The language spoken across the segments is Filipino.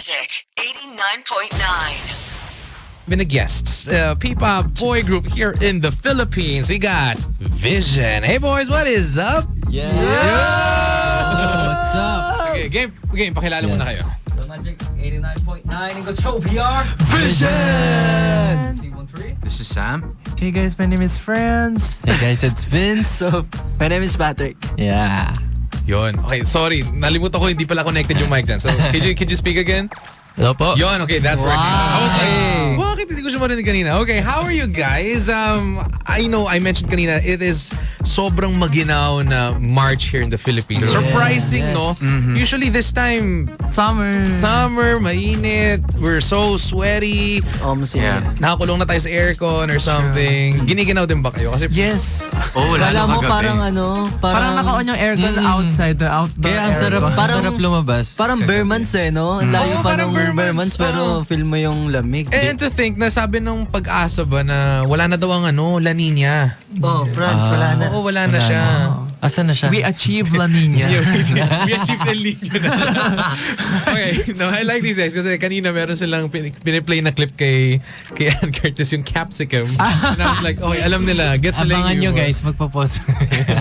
Magic 89.9. Been a guest, P-pop boy group here in the Philippines. We got Vision. Hey boys, what is up? Yeah. What's up? Okay, game. Pakilala muna kayo. The Magic 89.9 in Control VR. Vision. C13. This is Sam. Hey guys, my name is Franz. Hey guys, it's Vince. So, my name is Patrick. Yeah. Yon. Okay, sorry. Nalimutan ko, hindi pala connected yung mic dyan. So, could you speak again? Hello po. Yon, okay, that's working. I was like, bakit hindi ko siya marinig kanina? Okay, how are you guys? I know I mentioned kanina, it is sobrang maginaw na March here in the Philippines. Surprising, no? Mm-hmm. Usually this time, Summer, mainit, we're so sweaty, yeah. nakakulong na tayo sa aircon or something. Giniginaw din ba kayo? Kasi Yes. Oh, Kala lalo mo kagabi. parang naka-on yung aircon outside, the outdoor Kaya ang sarap, aircon. sarap lumabas. Parang bare months no? Ang layo Oo, pa parang nung bare bare months, months, pero feel mo yung lamig. and to think na sabi nung Pag-asa ba na wala na daw ang La Nina. Oh, Franz, wala na. Oo, wala na siya. Asan na siya? We achieved La Nina. We achieved El Niño na. Okay, no, I like these guys kasi kanina meron silang piniplay na clip kay Ann Curtis yung Capsicum. And I was like, okay, alam nila. Gets nila Abangan yung nyo humor. guys, magpo-post.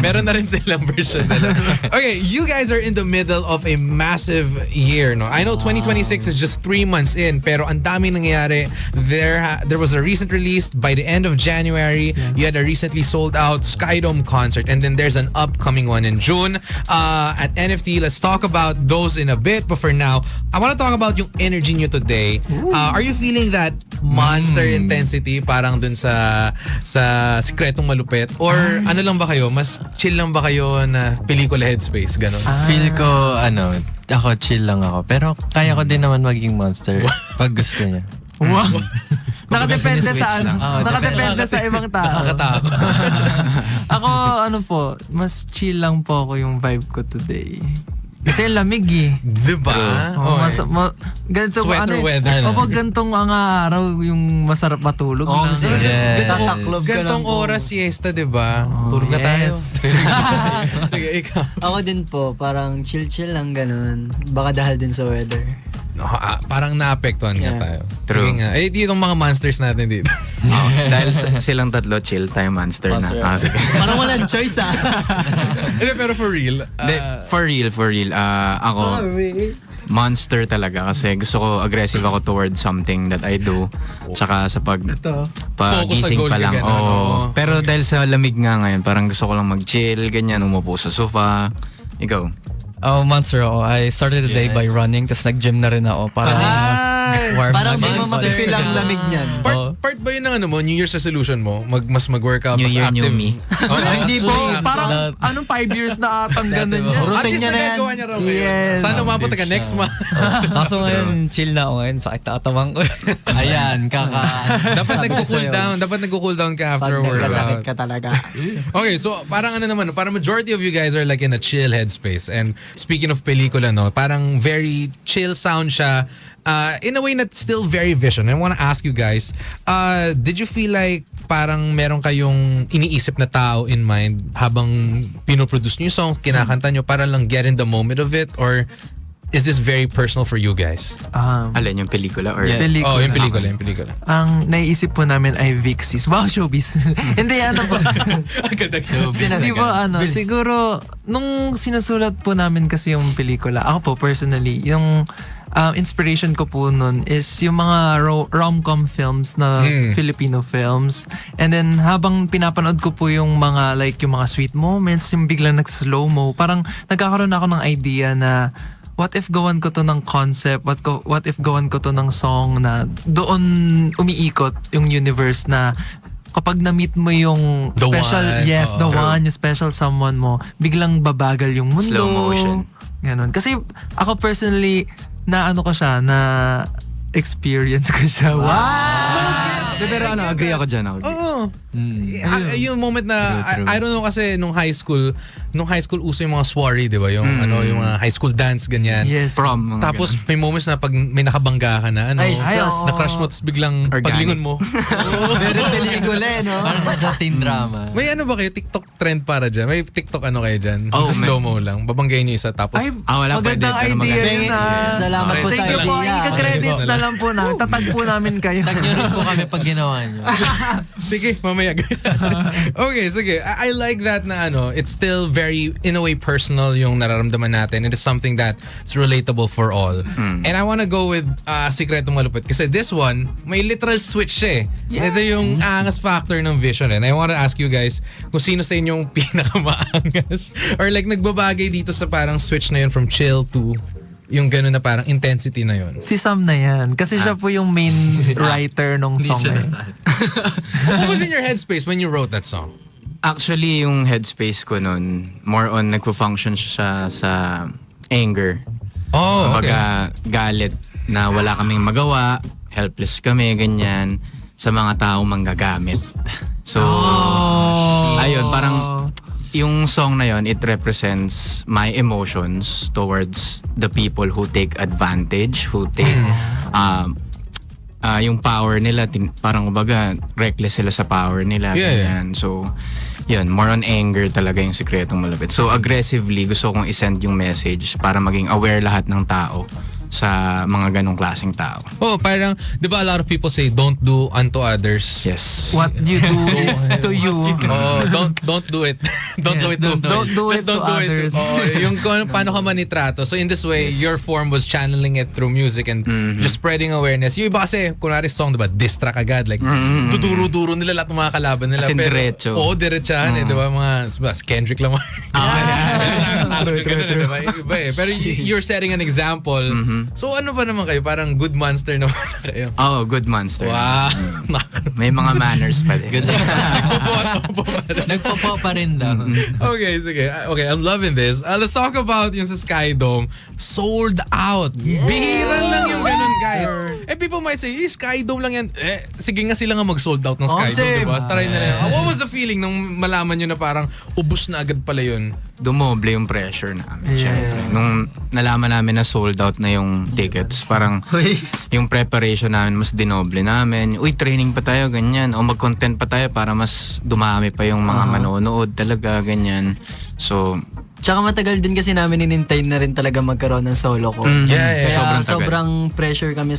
Meron na rin silang version nila. Okay, you guys are in the middle of a massive year, no? I know 2026 is just 3 months in, pero ang dami nangyayari. There was a recent release by the end of January. You had a recently sold out Skydome concert, and then there's an upcoming one in June at NFT. Let's talk about those in a bit, but for now, I want to talk about yung energy nyo today. Are you feeling that monster intensity parang dun sa Sikretong Malupit? Or ano lang ba kayo? Mas chill lang ba kayo na pelikula headspace? Ganon. Feel ko, ako chill lang ako. Pero kaya ko din naman maging monster pag gusto niya. Wow. Nakadepende Switch sa lang. nakadepende sa ibang tao. Nakakatakot. Ako, mas chill lang po ako yung vibe ko today. Kasi lamig Diba? ganito Sweater weather. Kapag gantong mga araw, yung masarap matulog. Oh, lang. yes. Tataklob ka lang Gantong po. oras siesta, diba? Tulog na tayo. yes. Sige, ikaw. Ako din po, parang chill-chill lang ganun. Baka dahil din sa weather. No, parang naapektuhan nga Yeah. tayo. True. Sige nga. Yung mga monsters natin dito. Dahil silang tatlo, chill tayo, monster na. Sige. Parang walang choice Hindi, pero for real. For real. Ako, monster talaga kasi gusto ko aggressive ako towards something that I do. Tsaka sa Focus sa pagising goal pa ka lang. ganun, Oo. oo. Pero dahil sa lamig nga ngayon, parang gusto ko lang mag-chill, ganyan, umupo sa sofa. Ikaw? Oh, monster ako. I started the day by running, tapos nag-gym na rin ako. Para warm Parang di up. mo mag-feel ang lamig niyan. Part ba yun ng New Year's resolution mo? Mas mag-workout, New mas Year, active? new me. Hindi po, Exactly. parang 5 years na atang ganun yan. At Routine least niya na yan. nagagawa niya raw ngayon. Yes. Sana umabot ka next month. Kaso ngayon, chill na ako ngayon. Sakit na katawan ko. Ayan, Dapat Sabi ko nag-cool sa'yo. down. Dapat nag-cool down ka Pag after nagkasakit workout. ka talaga. Okay, so parang parang majority of you guys are like in a chill headspace. And speaking of pelikula, no, parang very chill sound siya. In a way that's still very Vision. I want to ask you guys, did you feel like parang meron kayong iniisip na tao in mind habang pinoproduce nyo yung song, kinakanta nyo para lang get in the moment of it? Or is this very personal for you guys? Alin yung pelikula? Or Oh, yung pelikula. Ang naiisip po namin ay Vixies. Wow, showbiz. Hindi, po. Hindi po, siguro, nung sinusulat po namin kasi yung pelikula, ako po personally, yung inspiration ko po nun is yung mga rom-com films na Filipino films. And then, habang pinapanood ko po yung mga, yung mga sweet moments, yung biglang nag-slow-mo, parang nagkakaroon ako ng idea na what if gawan ko to ng concept, what if gawan ko to ng song na doon umiikot yung universe na kapag na-meet mo yung The special, one. the one, yung special someone mo, biglang babagal yung mundo. Slow motion. Ganon. Kasi ako personally, na experience ko siya. Wow! Pero agree ako dyan. Oo. Yung moment na, True. I don't know kasi nung high school uso yung mga soiree, di ba? Yung yung mga high school dance, ganyan. Yes. Prom. mga Tapos may moments na pag may nakabangga ka na, Ay, sus. na-crush mo, tapos biglang Organic. paglingon mo. Very pelikula no? Parang nasa teen drama. May ano ba kayo? TikTok trend para dyan? May TikTok ano kayo dyan? Oh, Just may- slow-mo lang. Babanggayin nyo isa, tapos... Ay, wala pwede, magandang pero idea maganda. yun ah. Salamat po sa Thank you po. idea. Ika-credits na lang po namin. Tatag po namin kayo. Tag nyo rin po kami pag ginawa nyo. Sige, mamaya. Okay, sige. I like that na it's still very, in a way, personal yung nararamdaman natin. It is something that's relatable for all. And I wanna go with Sikretong Malupit kasi this one, may literal switch siya eh. Ito yung angas factor ng Vision eh. And I wanna ask you guys kung sino sa inyong pinakamaangas or like nagbabagay dito sa parang switch na yun from chill to yung gano'n na parang intensity na yun. Si Sam na yan. Kasi siya po yung main writer nung song na yun. What was in your headspace when you wrote that song? Actually, yung headspace ko nun, more on nagpo-function siya sa anger. Oh, okay. Kumbaga, galit na wala kaming magawa, helpless kami, ganyan, sa mga taong manggagamit. So, ayun, parang yung song na yon, it represents my emotions towards the people who take advantage, who take yung power nila, parang kumbaga reckless sila sa power nila. Yeah. Ganyan. So, yun, more on anger talaga yung Sikretong Malupit. So, aggressively, gusto kong isend yung message para maging aware lahat ng tao sa mga ganong klaseng tao. Oh, parang, di ba a lot of people say, don't do unto others. Yes. What you do is to you. Oh, don't do it. Don't do it to don't do it Just don't to do others. it. Oh, yung kung paano ka manitrato. So in this way, your form was channeling it through music and just spreading awareness. Yung iba kasi, kunwari song, di ba, diss track agad. Like, duduro-duro nila lahat ng mga kalaban nila. As in diretso. Oo, diretsahan eh. Di ba, mga, Kendrick Lamar. Iba eh. Pero you're setting an example. So ano ba naman kayo? Parang good monster naman kayo. Oh, good monster. Wow. May mga manners pa din. Nagpopo pa rin daw. Okay, sige. Okay, I'm loving this. Let's talk about yung sa Sky Dome. Sold out. Bihira lang yung ganun, guys. People might say, Sky Dome lang yan. Sige nga sila nga mag-sold out ng Sky Dome, diba? Try na lang. What was the feeling nung malaman nyo na parang ubus na agad pala yun? Dumoble yung pressure namin, syempre. Nung nalaman namin na sold out na yung tickets, parang yung preparation namin mas dinoble namin. Uy, training pa tayo, ganyan. O mag-content pa tayo para mas dumami pa yung mga manonood talaga, ganyan. So, Tsaka matagal din kasi namin inintay na rin talaga magkaroon ng solo ko. Yeah. Kaya Sobrang tagal. sobrang pressure kami,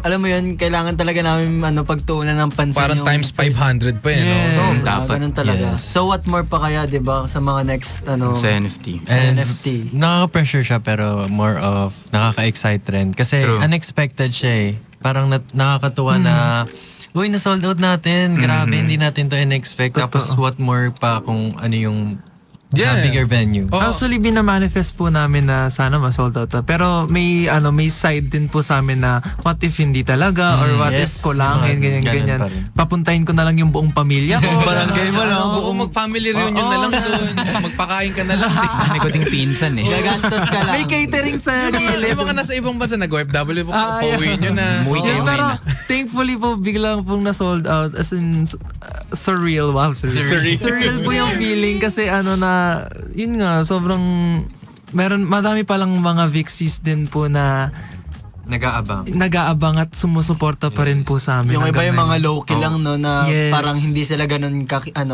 alam mo yun, kailangan talaga namin pagtuunan ng pansin Parang yung times first- 500 pa yun. Yeah. No? dapat. Ganun talaga. Yes. So what more pa kaya, 'di ba, sa mga next sa NFT. NFT. Nakaka-pressure siya pero more of nakaka-excite rin. Kasi True. unexpected siya eh. Parang nakakatuwa na uy, na-sold out natin. Grabe, hindi natin to in-expect. Tapos what more pa kung ano yung sa Yeah. bigger venue. Oh. Actually, binamanifest po namin na sana ma-sold out. Pero may side din po sa amin na what if hindi talaga or what yes. if kulangin, Ganun ganyan. pa rin. Papuntahin ko na lang yung buong pamilya ko. Barangay mo lang. Ano, Buong mag-family reunion na lang doon. Magpakain ka na lang. May kuting pinsan eh. Gagastos ka lang. May catering sa gilid. Yung mga nasa ibang bansa, nag-OFW po, pauwi nyo na. Umuwi kayo Yeah, pero ngayon na. thankfully po biglang pong na-sold out as in surreal. Wow, surreal. Surreal po yung feeling kasi yun nga, sobrang madami palang mga Vixies din po na nag-aabang at sumusuporta pa rin po sa amin. Yung iba yung hanggang mga low-key lang no na Yes. parang hindi sila ganun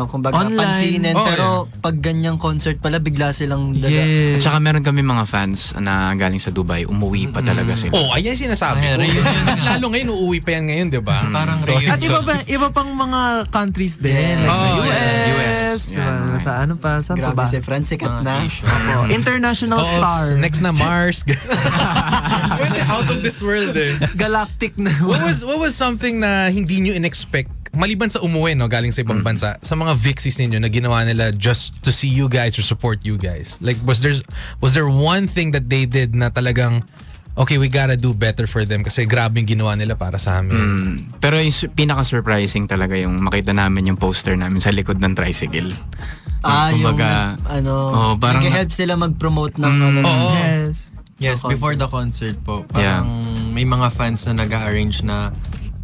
kumbaga Online. pansinin Oh, pero pag ganyang concert pala bigla silang daga. Yes. At saka meron kami mga fans na galing sa Dubai, umuwi pa talaga sila. Oh, ayan sinasabi ko. Ay, reunion Mas lalo ngayon, uuwi pa yan ngayon, di ba? Parang So, reunion. At iba pang mga countries din. Like sa Oh, US. yeah. Sa ano pa? Saan pa Grabe ba? si France sikat Mga na. Asia. International Oo, star. next na Mars. Out of this world eh. Galactic na. What was something na hindi nyo in-expect maliban sa umuwi no galing sa ibang bansa sa mga Vixies ninyo na ginawa nila just to see you guys or support you guys? Like was there one thing that they did na talagang okay, we gotta do better for them kasi grabe yung ginawa nila para sa amin. Pero yung pinaka-surprising talaga yung makita namin yung poster namin sa likod ng tricycle. Yung Kumbaga, parang nag-help sila mag-promote ng Yes. Yes, before the concert po. Parang may mga fans na nag-arrange na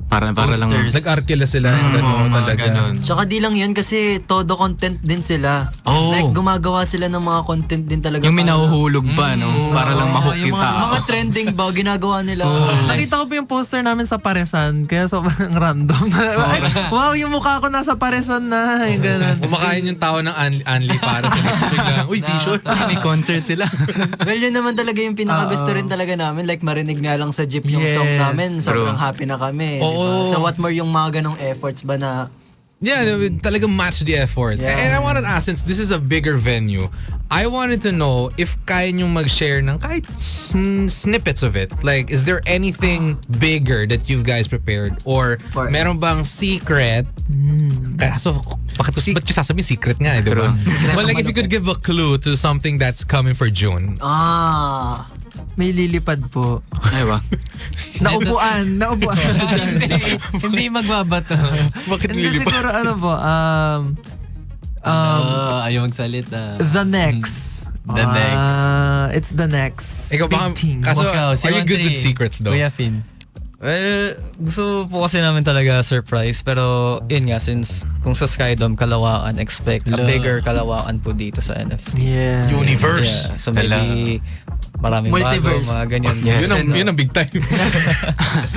para lang Posters. Nag-arkila sila. Gano'n mga talaga. ganun. Tsaka di lang yun kasi todo content din sila. Oo. Like gumagawa sila ng mga content din talaga. yung para- minahuhulog pa, no? Para lang mahook yung yung mga, tao. mga trending ba ginagawa nila. Nakita ko po yung poster namin sa Paresan, kaya sobrang random. Ay, wow, yung mukha ko nasa Paresan na. Yung ganun. Kumakain yung tao ng Anli para sa next week lang. Uy, vision. May concert sila. Well, yun naman talaga yung pinakagusto rin talaga namin. Like, marinig nga lang sa jeep yung song Yes. namin. Sobrang True. happy na kami. Oo. Diba? So, what more yung mga ganong efforts ba na... Yeah, talagang match the effort. Yeah. And I wanted to ask, since this is a bigger venue, I wanted to know if kaya nyo mag-share ng kahit snippets of it. Like, is there anything bigger that you guys prepared? Or For- meron bang secret? Kaso, ba't yung sasabihin secret nga, di ba? Well, like if you could give a clue to something that's coming for June. May lilipad po. Ay, ba? Naupuan. Hindi magbabato. Bakit Hindi siguro ano po, Ayaw magsalita. the next. The next. It's the next. Ikaw baka, big thing. kaso, Ikaw, si are you good Andre. with secrets though? Kuya Finn. Gusto po kasi namin talaga surprise. Pero yun nga, since kung sa Skydome, Kalawakan, expect a bigger Kalawakan po dito sa NFT. Yeah. Universe. Yeah, so maybe maraming Multiverse. bago, mga ganyan. Yes. Yun ang big time.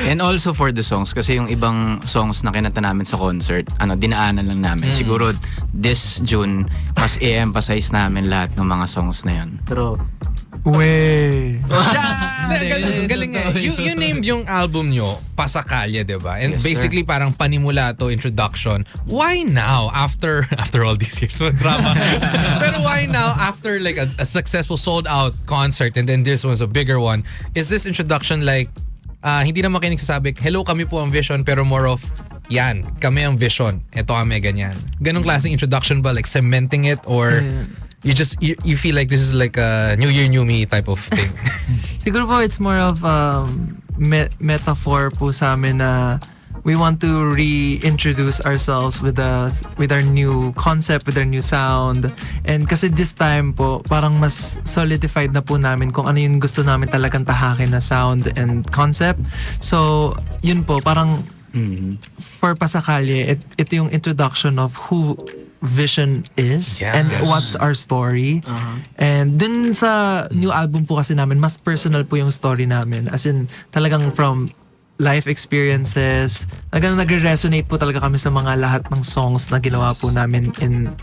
And also for the songs, kasi yung ibang songs na kinanta namin sa concert, dinaanan lang namin. Siguro this June, mas i-emphasize namin lahat ng mga songs na yan. Pero, Way. Galing nga. You named yung album nyo, Pasakalya, di ba? And Yes, basically parang panimula to, introduction. Why now? After all these years of drama. Pero why now? After like a successful sold out concert and then this one's a bigger one. Is this introduction like, hindi naman kayo nagsasabi, hello, kami po ang Vision, pero more of, yan, kami ang Vision. Ito kami, ganyan. Ganong klaseng introduction ba? Like cementing it or... You feel like this is like a New Year, New Me type of thing. Siguro po it's more of metaphor po sa amin na we want to reintroduce ourselves with our new concept, with our new sound. And kasi this time po, parang mas solidified na po namin kung ano yung gusto namin talagang tahakin na sound and concept. So, yun po, parang for Pasakalye, ito yung introduction of who Vision is Yeah. and Yes. what's our story. And dun sa new album po kasi namin, mas personal po yung story namin. As in, talagang from life experiences, talagang nagre-resonate po talaga kami sa mga lahat ng songs na ginawa po namin in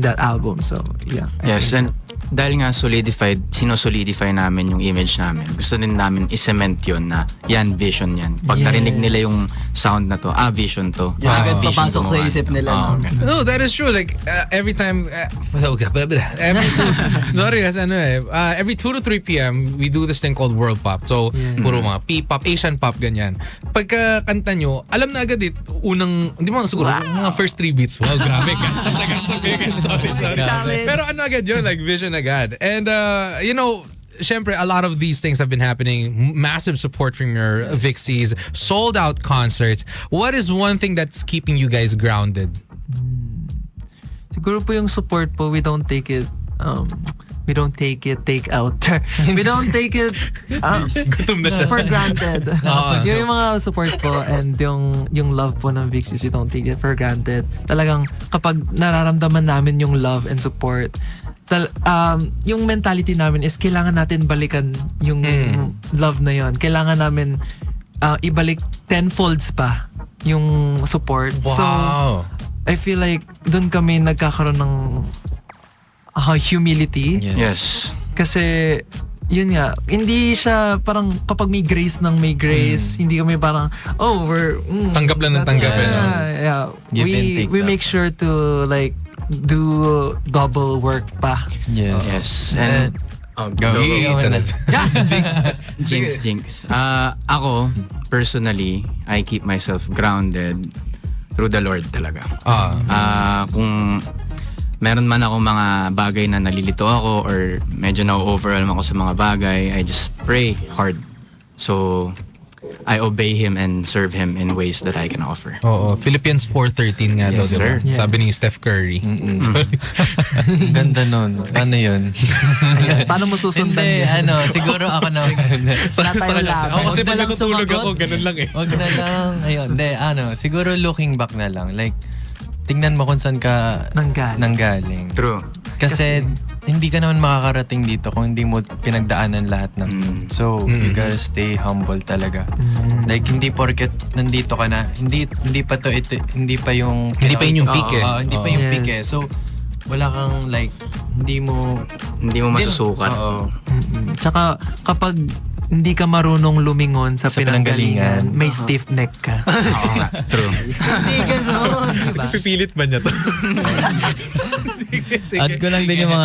that album. So, yeah. Yes, and dahil nga sinosolidify namin yung image namin, gusto din namin i-cement yun na yan, Vision yan. Pag narinig nila yung sound na to, Vision to. Yung agad Vision papasok sa gumawa. isip nila, Oo, no? ganun. No, that is true. Like every time, every 2 to 3 p.m. we do this thing called World Pop. So puro mga P-pop, Asian pop ganyan. Pagka kanta nyo, alam na agad hindi mo siguro mga first 3 beats. Wow, grabe. Sorry. Pero ano agad yun, like Vision agad. And syempre, a lot of these things have been happening. Massive support from your Vixies, sold out concerts. What is one thing that's keeping you guys grounded? Siguro po yung support po, we don't take it take out. We don't take it Gutom na siya. for granted. Yung mga support po and yung love po ng Vixies, we don't take it for granted. Talagang kapag nararamdaman namin yung love and support, yung mentality namin is kailangan natin balikan yung love na yon. Kailangan namin ibalik tenfolds pa yung support. Wow. So, I feel like doon kami nagkakaroon ng humility. Yes. Kasi, yun nga, hindi siya parang kapag may grace, hindi kami parang, Tanggap lang ng tanggap. Yeah. Give and take We lang. make sure to like do double work pa. Yes. And Jinx. Ako, personally, I keep myself grounded through the Lord talaga. Kung meron man ako mga bagay na nalilito ako or medyo na-overwhelm ako sa mga bagay, I just pray hard. So, I obey him and serve him in ways that I can offer. Oo, Philippians 4:13 nga daw, Yes, diba? sir. Sabi ni Steph Curry. Ganda nun. Ano yun? Paano mo susundan Hindi, yan? siguro ako na. Wala tayong laban. Ako kasi Huwag na pag lang natutulog sumagot. ako, ganun lang eh. Wag na lang. Ayun, hindi, siguro looking back na lang. Like, tingnan mo kung saan ka Nanggaling. nanggaling. True. Kasi hindi ka naman makakarating dito kung hindi mo pinagdaanan lahat ng So, you gotta stay humble talaga. Like, hindi porket nandito ka na, hindi pa to, hindi pa yung... Hindi pa yun yung peak eh. Hindi pa yung Yes. peak eh. So, wala kang like, hindi mo... Hindi mo masusukat. Oo. Tsaka kapag hindi ka marunong lumingon sa, Sa pinanggalingan, pinanggalingan. may stiff neck ka. Oo nga, true. Hindi gano'n. Diba? Pipilit ba niya to? sige. Add ko lang din yung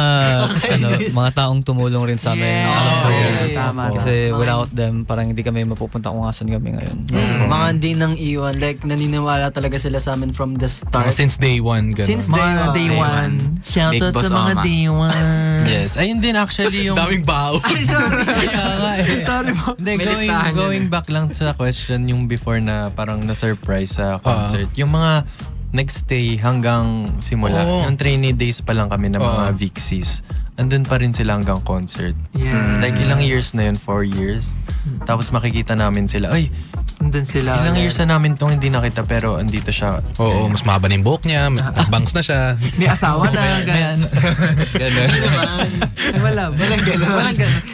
mga taong tumulong rin sa amin. Yes. Alam ko yun. Tama. Kasi without them, parang hindi kami mapupunta kung asan kami ngayon. Mga hindi nang iwan. Like, naniniwala talaga sila sa amin from the start. Since day one, ganun. Since Mga day Day one. Shoutout Big sa Boss mga Oma. day one. Yes. Ayun din actually yung... Daming bao. Kaya nga eh. Sorry po. Hindi, May listahan going back lang sa question yung before na parang na-surprise sa concert. Yung mga nagstay hanggang simula. Oo. Yung trainee days pa lang kami ng mga Vixies. Andun pa rin sila hanggang concert. Yeah. Like ilang years na yun? 4 years? Tapos makikita namin sila, ay, Andun sila. ilang years na namin tong hindi nakita pero andito siya. Oo, mas mahaba na yung buhok niya, bangs na siya. May asawa na. Ganyan. Ganun. Wala. Walang gano'n. Walang gano'n.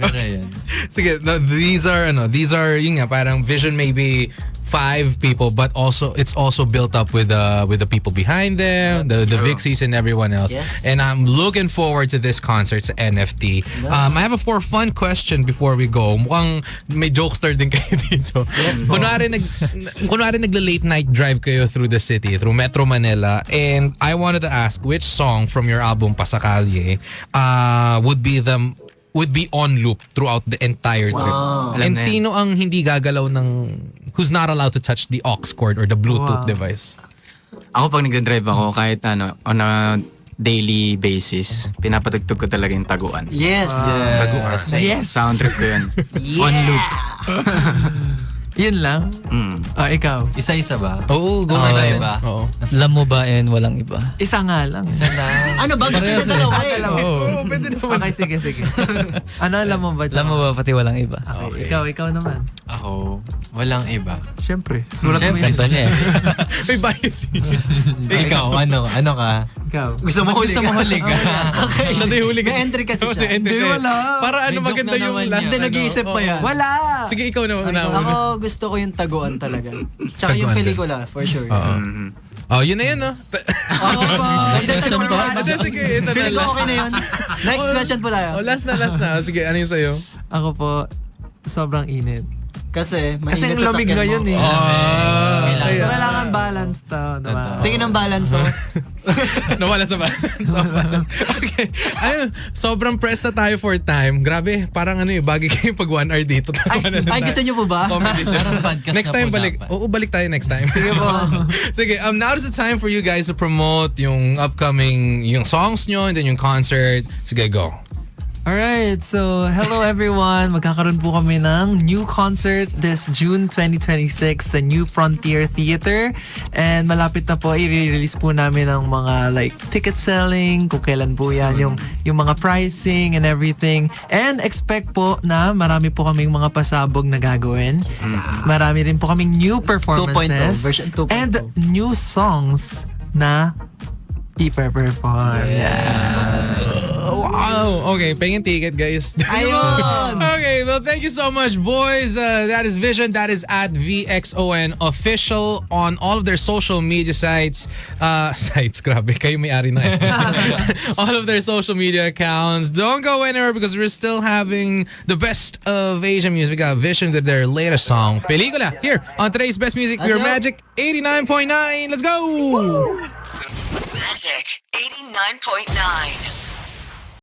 Pero yun. Sige, no, these are yun nga, parang vision may be 5 people, but also it's also built up with the people behind them, the Vixies and everyone else. Yes. And I'm looking forward to this concert sa NFT. I have a for fun question before we go. Mukhang may jokester din kayo dito. Yes, po. Kunwari nagla-late night drive kayo through the city, through Metro Manila, and I wanted to ask which song from your album Pasakalye would be on loop throughout the entire trip. Wow. And Alam na yan. sino ang hindi gagalaw who's not allowed to touch the aux cord or the Bluetooth device? Ako pag nagdadrive ako, kahit on a daily basis, pinapatugtog ko talaga yung taguan. Yes. Taguan. Yes. Sound trip ko yun. On loop. Yun lang. Ikaw. Isa-isa ba? Oo, go Wala natin. iba? Oo. Alam mo ba and walang iba? Isa nga lang. Isa lang. Ano ba? Gusto niya dalawa eh. Oo, pwede naman. Okay, sige. Ano alam mo ba? Alam mo ba pati walang iba? Okay. Ikaw naman. Ako, walang iba. Siyempre. Sulat mo Siyempre, yun. niya eh. May bias. Ikaw, ano ka? Ikaw. Gusto mo huli Gusto mo huli ka? Siya na yung huli May entry kasi Oo, siya. entry Hindi, siya. wala. Para ano May joke maganda na yung naman last. yan. Hindi, nag-iisip pa yan. Wala. Sige, ikaw na una. Ako gusto ko yung taguan talaga. Tsaka yung Taguan. pelikula, for sure. Oh, yun na yun, no? Oo po. Hindi, sige, ito na Feeling ko last. okay na yun. Next question po tayo. Oh, last na. Sige, ano yung sa'yo? Ako po, sobrang init. Kasi Kasi mainit sa lamig sakyan ngayon mo. eh. Kaya, Kailangan balance to. Diba? Tingin ng balance mo. nawala sa balance. Okay. Ayun, sobrang pressed na tayo for time. Grabe, parang bagay kayo pag 1 hour dito. Ay, gusto niyo po ba? Comedy show. Parang podcast Next na time po balik. dapat. Oo, balik tayo next time. Sige po. Sige, now is the time for you guys to promote yung upcoming songs nyo and then yung concert. Sige, go. Alright, so hello everyone. Magkakaroon po kami ng new concert this June 2026 sa New Frontier Theater. And malapit na po, i-release po namin ang mga ticket selling, kung kailan po yan, yung mga pricing and everything. And expect po na marami po kaming mga pasabog na gagawin. Marami rin po kaming new 2.0, performances. version 2.0. And new songs na i-perform. Wow. Okay, paying ticket, guys. Ayun! Okay, well, thank you so much, boys. That is Vision. That is at VXON official on all of their social media sites. Grabe, kayo may-ari na. All of their social media accounts. Don't go anywhere because we're still having the best of Asian music. We got Vision with their latest song, Pelikula, here on today's Best Music. Pure Magic 89.9. Let's go! Magic 89.9.